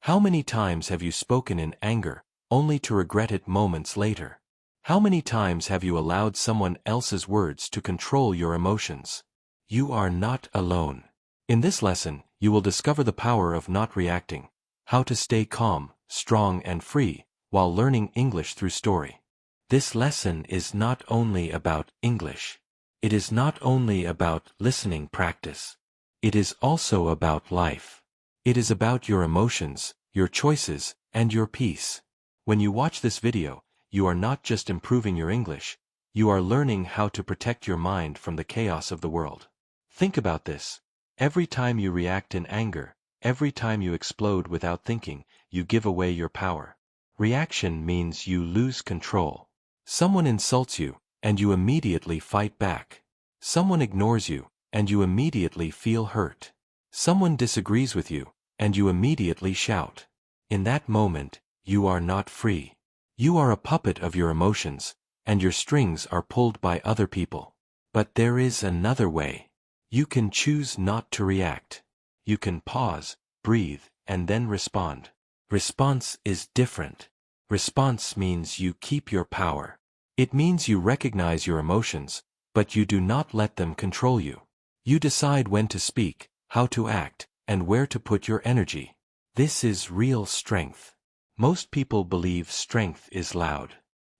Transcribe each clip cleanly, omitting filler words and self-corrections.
How many times have you spoken in anger, only to regret it moments later? How many times have you allowed someone else's words to control your emotions? You are not alone. In this lesson, you will discover the power of not reacting, how to stay calm, strong and free, while learning English through story. This lesson is not only about English. It is not only about listening practice. It is also about life. It is about your emotions, your choices, and your peace. When you watch this video, you are not just improving your English, you are learning how to protect your mind from the chaos of the world. Think about this. Every time you react in anger, every time you explode without thinking, you give away your power. Reaction means you lose control. Someone insults you, and you immediately fight back. Someone ignores you, and you immediately feel hurt. Someone disagrees with you, and you immediately shout. In that moment, you are not free. You are a puppet of your emotions, and your strings are pulled by other people. But there is another way. You can choose not to react. You can pause, breathe, and then respond. Response is different. Response means you keep your power. It means you recognize your emotions, but you do not let them control you. You decide when to speak, how to act, and where to put your energy. This is real strength. Most people believe strength is loud.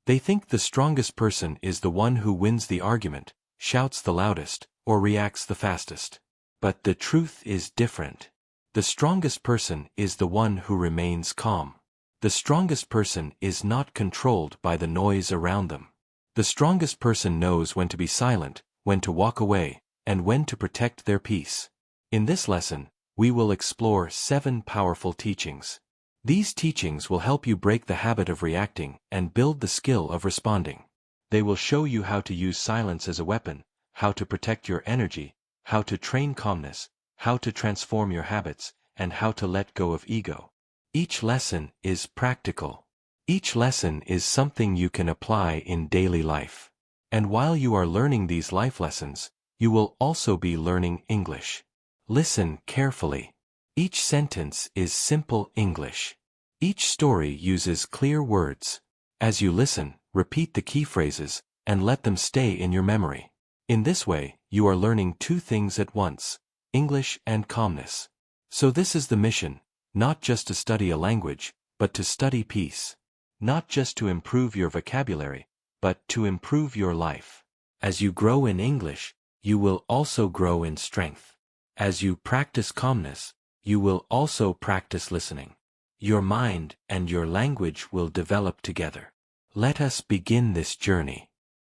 They think the strongest person is the one who wins the argument, shouts the loudest, or reacts the fastest. But the truth is different. The strongest person is the one who remains calm. The strongest person is not controlled by the noise around them. The strongest person knows when to be silent, when to walk away, and when to protect their peace. In this lesson, we will explore 7 powerful teachings. These teachings will help you break the habit of reacting and build the skill of responding. They will show you how to use silence as a weapon, how to protect your energy, how to train calmness, how to transform your habits, and how to let go of ego. Each lesson is practical. Each lesson is something you can apply in daily life. And while you are learning these life lessons, you will also be learning English. Listen carefully. Each sentence is simple English. Each story uses clear words. As you listen, repeat the key phrases, and let them stay in your memory. In this way, you are learning 2 things at once, English and calmness. So this is the mission, not just to study a language, but to study peace. Not just to improve your vocabulary, but to improve your life. As you grow in English, you will also grow in strength. As you practice calmness, you will also practice listening. Your mind and your language will develop together. Let us begin this journey.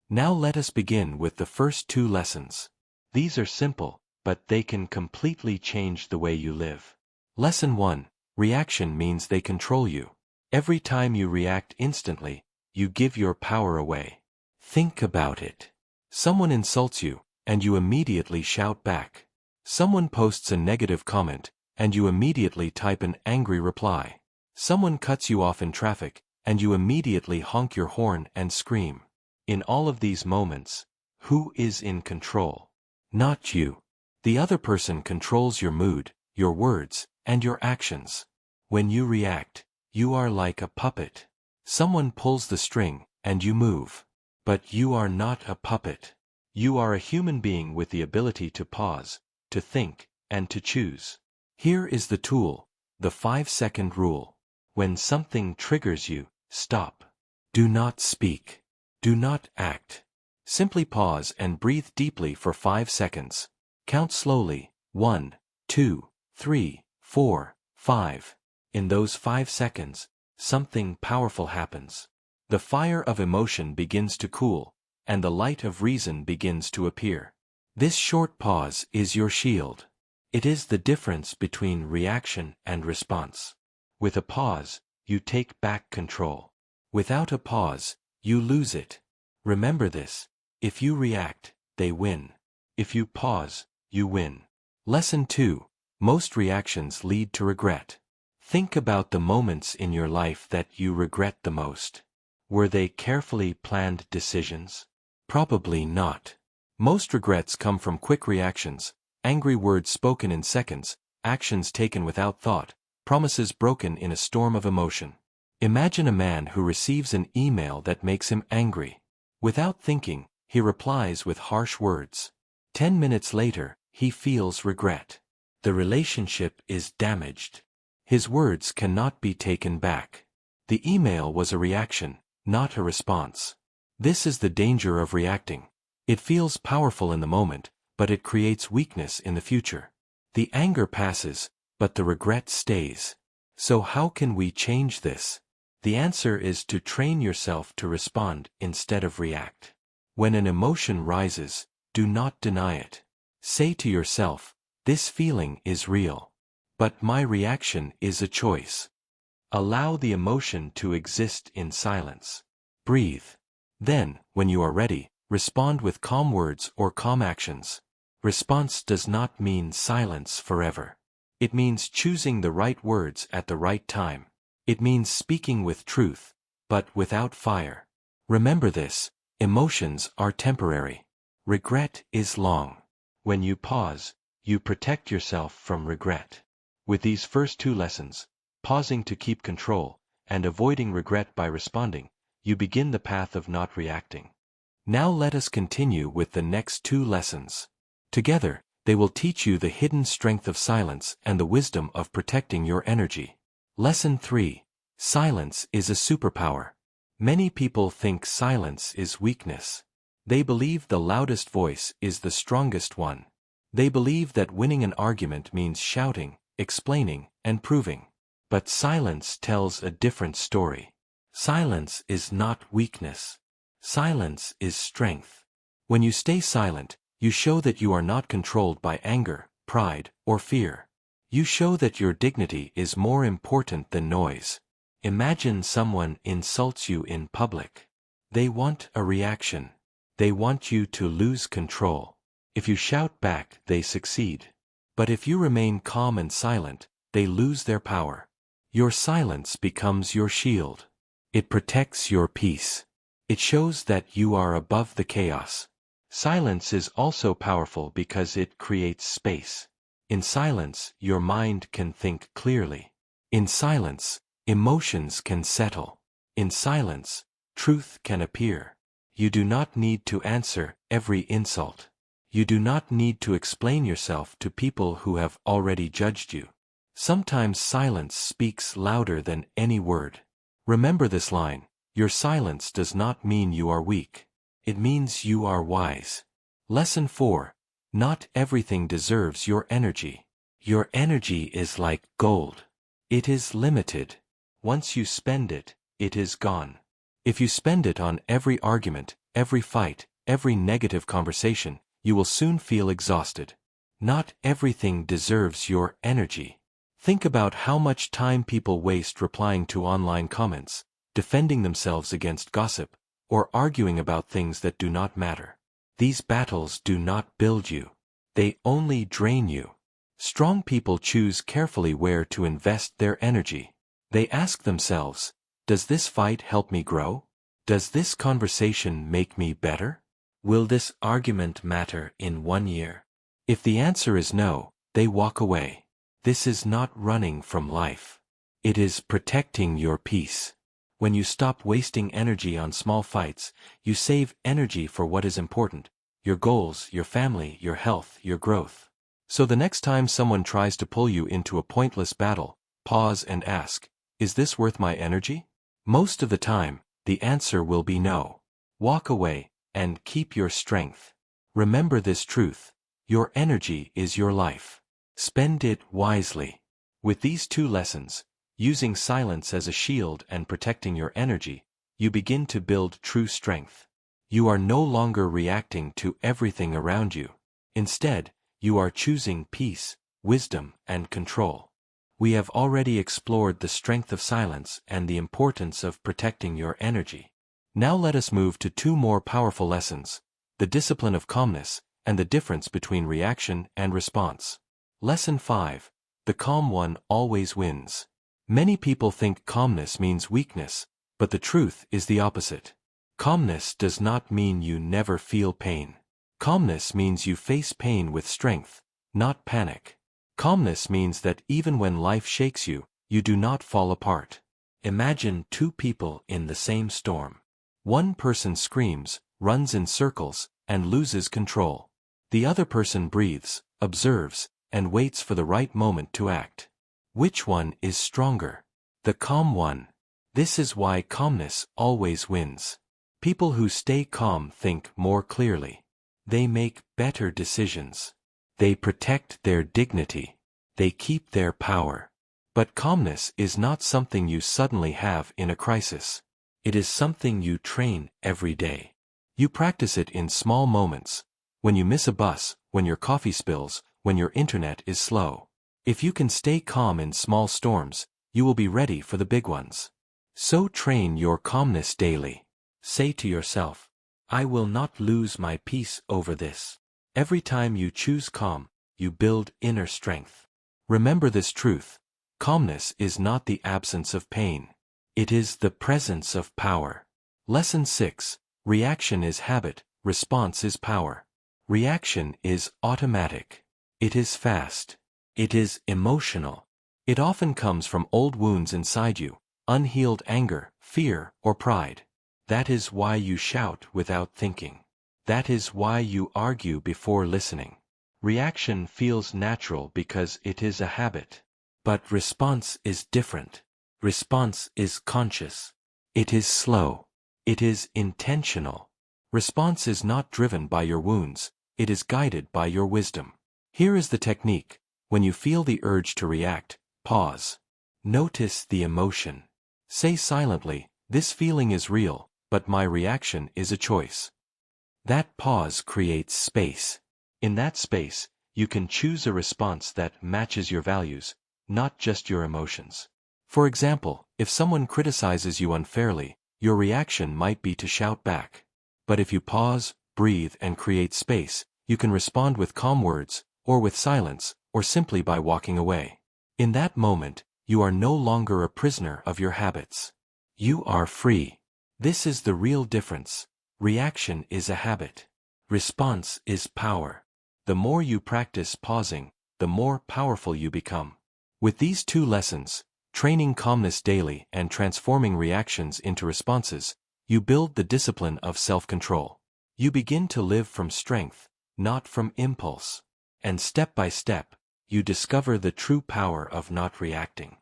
Now let us begin with the first 2 lessons. These are simple, but they can completely change the way you live. Lesson 1. Reaction means they control you. Every time you react instantly, you give your power away. Think about it. Someone insults you, and you immediately shout back. Someone posts a negative comment, and you immediately type an angry reply. Someone cuts you off in traffic, and you immediately honk your horn and scream. In all of these moments, who is in control? Not you. The other person controls your mood, your words, and your actions. When you react, you are like a puppet. Someone pulls the string, and you move. But you are not a puppet. You are a human being with the ability to pause, to think, and to choose. Here is the tool, the 5-second rule. When something triggers you, stop. Do not speak. Do not act. Simply pause and breathe deeply for 5 seconds. Count slowly, 1, 2, 3, 4, 5. In those 5 seconds, something powerful happens. The fire of emotion begins to cool, and the light of reason begins to appear. This short pause is your shield. It is the difference between reaction and response. With a pause, you take back control. Without a pause, you lose it. Remember this. If you react, they win. If you pause, you win. Lesson 2. Most reactions lead to regret. Think about the moments in your life that you regret the most. Were they carefully planned decisions? Probably not. Most regrets come from quick reactions, angry words spoken in seconds, actions taken without thought, promises broken in a storm of emotion. Imagine a man who receives an email that makes him angry. Without thinking, he replies with harsh words. 10 minutes later, he feels regret. The relationship is damaged. His words cannot be taken back. The email was a reaction, not a response. This is the danger of reacting. It feels powerful in the moment, but it creates weakness in the future. The anger passes, but the regret stays. So how can we change this? The answer is to train yourself to respond instead of react. When an emotion rises, do not deny it. Say to yourself, this feeling is real. But my reaction is a choice. Allow the emotion to exist in silence. Breathe. Then, when you are ready, respond with calm words or calm actions. Response does not mean silence forever. It means choosing the right words at the right time. It means speaking with truth, but without fire. Remember this, emotions are temporary. Regret is long. When you pause, you protect yourself from regret. With these first two lessons, pausing to keep control, and avoiding regret by responding, you begin the path of not reacting. Now let us continue with the next two lessons. Together, they will teach you the hidden strength of silence and the wisdom of protecting your energy. Lesson 3. Silence is a superpower. Many people think silence is weakness. They believe the loudest voice is the strongest one. They believe that winning an argument means shouting, explaining, and proving. But silence tells a different story. Silence is not weakness. Silence is strength. When you stay silent, you show that you are not controlled by anger, pride, or fear. You show that your dignity is more important than noise. Imagine someone insults you in public. They want a reaction. They want you to lose control. If you shout back, they succeed. But if you remain calm and silent, they lose their power. Your silence becomes your shield. It protects your peace. It shows that you are above the chaos. Silence is also powerful because it creates space. In silence, your mind can think clearly. In silence, emotions can settle. In silence, truth can appear. You do not need to answer every insult. You do not need to explain yourself to people who have already judged you. Sometimes silence speaks louder than any word. Remember this line, your silence does not mean you are weak. It means you are wise. Lesson 4. Not everything deserves your energy. Your energy is like gold. It is limited. Once you spend it, it is gone. If you spend it on every argument, every fight, every negative conversation, you will soon feel exhausted. Not everything deserves your energy. Think about how much time people waste replying to online comments, defending themselves against gossip, or arguing about things that do not matter. These battles do not build you. They only drain you. Strong people choose carefully where to invest their energy. They ask themselves, does this fight help me grow? Does this conversation make me better? Will this argument matter in 1 year? If the answer is no, they walk away. This is not running from life. It is protecting your peace. When you stop wasting energy on small fights, you save energy for what is important, your goals, your family, your health, your growth. So the next time someone tries to pull you into a pointless battle, pause and ask, is this worth my energy? Most of the time, the answer will be no. Walk away, and keep your strength. Remember this truth, your energy is your life. Spend it wisely. With these two lessons, using silence as a shield and protecting your energy, you begin to build true strength. You are no longer reacting to everything around you. Instead, you are choosing peace, wisdom, and control. We have already explored the strength of silence and the importance of protecting your energy. Now let us move to two more powerful lessons, the discipline of calmness and the difference between reaction and response. Lesson 5. The calm one always wins. Many people think calmness means weakness, but the truth is the opposite. Calmness does not mean you never feel pain. Calmness means you face pain with strength, not panic. Calmness means that even when life shakes you, you do not fall apart. Imagine two people in the same storm. One person screams, runs in circles, and loses control. The other person breathes, observes, and waits for the right moment to act. Which one is stronger? The calm one. This is why calmness always wins. People who stay calm think more clearly. They make better decisions. They protect their dignity. They keep their power. But calmness is not something you suddenly have in a crisis. It is something you train every day. You practice it in small moments. When you miss a bus, when your coffee spills, when your internet is slow. If you can stay calm in small storms, you will be ready for the big ones. So train your calmness daily. Say to yourself, I will not lose my peace over this. Every time you choose calm, you build inner strength. Remember this truth. Calmness is not the absence of pain. It is the presence of power. Lesson 6. Reaction is habit, response is power. Reaction is automatic. It is fast. It is emotional. It often comes from old wounds inside you, unhealed anger, fear, or pride. That is why you shout without thinking. That is why you argue before listening. Reaction feels natural because it is a habit. But response is different. Response is conscious. It is slow. It is intentional. Response is not driven by your wounds, it is guided by your wisdom. Here is the technique. When you feel the urge to react, pause. Notice the emotion. Say silently, this feeling is real, but my reaction is a choice. That pause creates space. In that space, you can choose a response that matches your values, not just your emotions. For example, if someone criticizes you unfairly, your reaction might be to shout back. But if you pause, breathe, and create space, you can respond with calm words, or with silence, or simply by walking away. In that moment, you are no longer a prisoner of your habits. You are free. This is the real difference. Reaction is a habit. Response is power. The more you practice pausing, the more powerful you become. With these two lessons, training calmness daily and transforming reactions into responses, you build the discipline of self-control. You begin to live from strength, not from impulse. And step by step, you discover the true power of not reacting.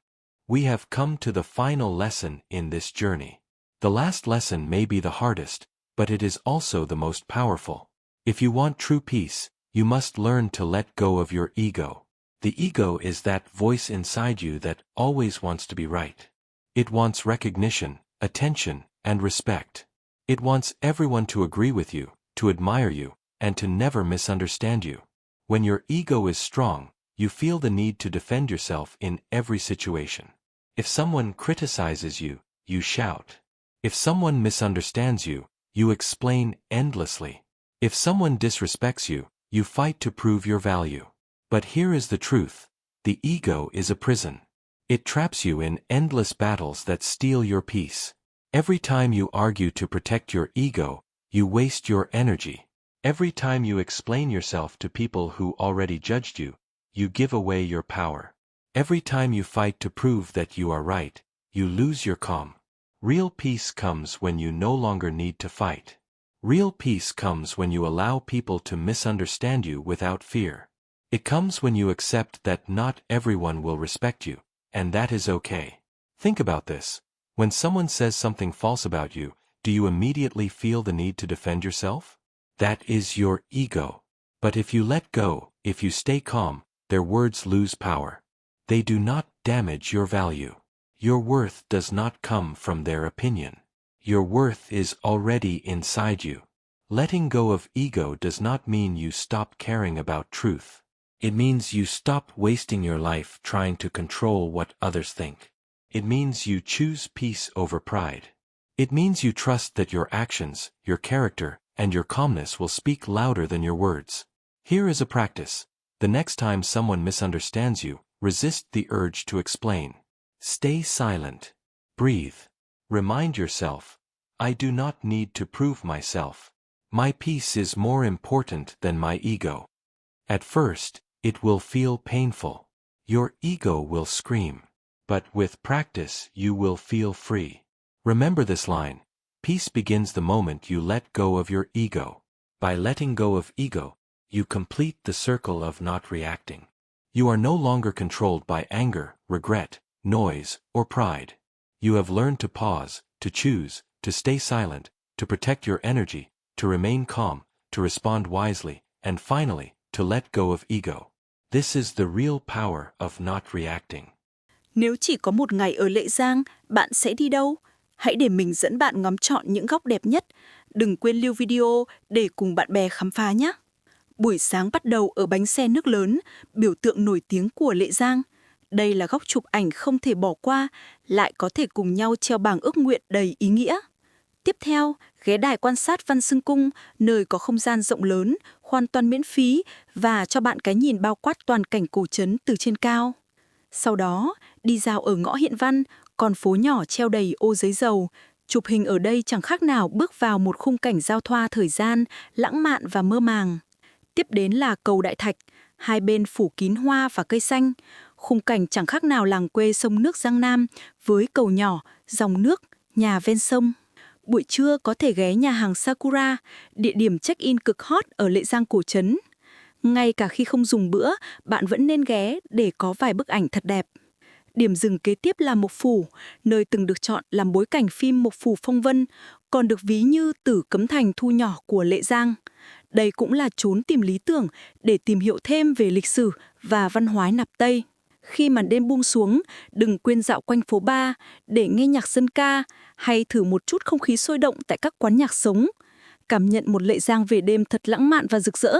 We have come to the final lesson in this journey. The last lesson may be the hardest, but it is also the most powerful. If you want true peace, you must learn to let go of your ego. The ego is that voice inside you that always wants to be right. It wants recognition, attention, and respect. It wants everyone to agree with you, to admire you, and to never misunderstand you. When your ego is strong, you feel the need to defend yourself in every situation. If someone criticizes you, you shout. If someone misunderstands you, you explain endlessly. If someone disrespects you, you fight to prove your value. But here is the truth. The ego is a prison. It traps you in endless battles that steal your peace. Every time you argue to protect your ego, you waste your energy. Every time you explain yourself to people who already judged you, you give away your power. Every time you fight to prove that you are right, you lose your calm. Real peace comes when you no longer need to fight. Real peace comes when you allow people to misunderstand you without fear. It comes when you accept that not everyone will respect you, and that is okay. Think about this. When someone says something false about you, do you immediately feel the need to defend yourself? That is your ego. But if you let go, if you stay calm, their words lose power. They do not damage your value. Your worth does not come from their opinion. Your worth is already inside you. Letting go of ego does not mean you stop caring about truth. It means you stop wasting your life trying to control what others think. It means you choose peace over pride. It means you trust that your actions, your character, and your calmness will speak louder than your words. Here is a practice. The next time someone misunderstands you, resist the urge to explain. Stay silent. Breathe. Remind yourself, I do not need to prove myself. My peace is more important than my ego. At first, it will feel painful. Your ego will scream. but with practice you will feel free. Remember this line. Peace begins the moment you let go of your ego. By letting go of ego, you complete the circle of not reacting. You are no longer controlled by anger, regret, noise, or pride. You have learned to pause, to choose, to stay silent, to protect your energy, to remain calm, to respond wisely, and finally, to let go of ego. This is the real power of not reacting. Nếu chỉ có một ngày ở Lệ Giang, bạn sẽ đi đâu? Hãy để mình dẫn bạn ngắm trọn những góc đẹp nhất. Đừng quên lưu video để cùng bạn bè khám phá nhé. Buổi sáng bắt đầu ở bánh xe nước lớn, biểu tượng nổi tiếng của Lệ Giang. Đây là góc chụp ảnh không thể bỏ qua, lại có thể cùng nhau treo bảng ước nguyện đầy ý nghĩa. Tiếp theo, ghé đài quan sát Văn Xưng Cung, nơi có không gian rộng lớn, hoàn toàn miễn phí và cho bạn cái nhìn bao quát toàn cảnh cổ trấn từ trên cao. Sau đó, đi dạo ở ngõ Hiện Văn, con phố nhỏ treo đầy ô giấy dầu. Chụp hình ở đây chẳng khác nào bước vào một khung cảnh giao thoa thời gian, lãng mạn và mơ màng. Tiếp đến là cầu Đại Thạch, hai bên phủ kín hoa và cây xanh. Khung cảnh chẳng khác nào làng quê sông nước Giang Nam với cầu nhỏ, dòng nước, nhà ven sông. Buổi trưa có thể ghé nhà hàng Sakura, địa điểm check-in cực hot ở Lệ Giang cổ trấn. Ngay cả khi không dùng bữa, bạn vẫn nên ghé để có vài bức ảnh thật đẹp. Điểm dừng kế tiếp là Mộc Phủ, nơi từng được chọn làm bối cảnh phim Mộc Phủ Phong Vân, còn được ví như Tử Cấm Thành thu nhỏ của Lệ Giang. Đây cũng là chốn tìm lý tưởng để tìm hiểu thêm về lịch sử và văn hóa Nạp Tây. Khi màn đêm buông xuống, đừng quên dạo quanh phố bar để nghe nhạc dân ca hay thử một chút không khí sôi động tại các quán nhạc sống. Cảm nhận một Lệ Giang về đêm thật lãng mạn và rực rỡ.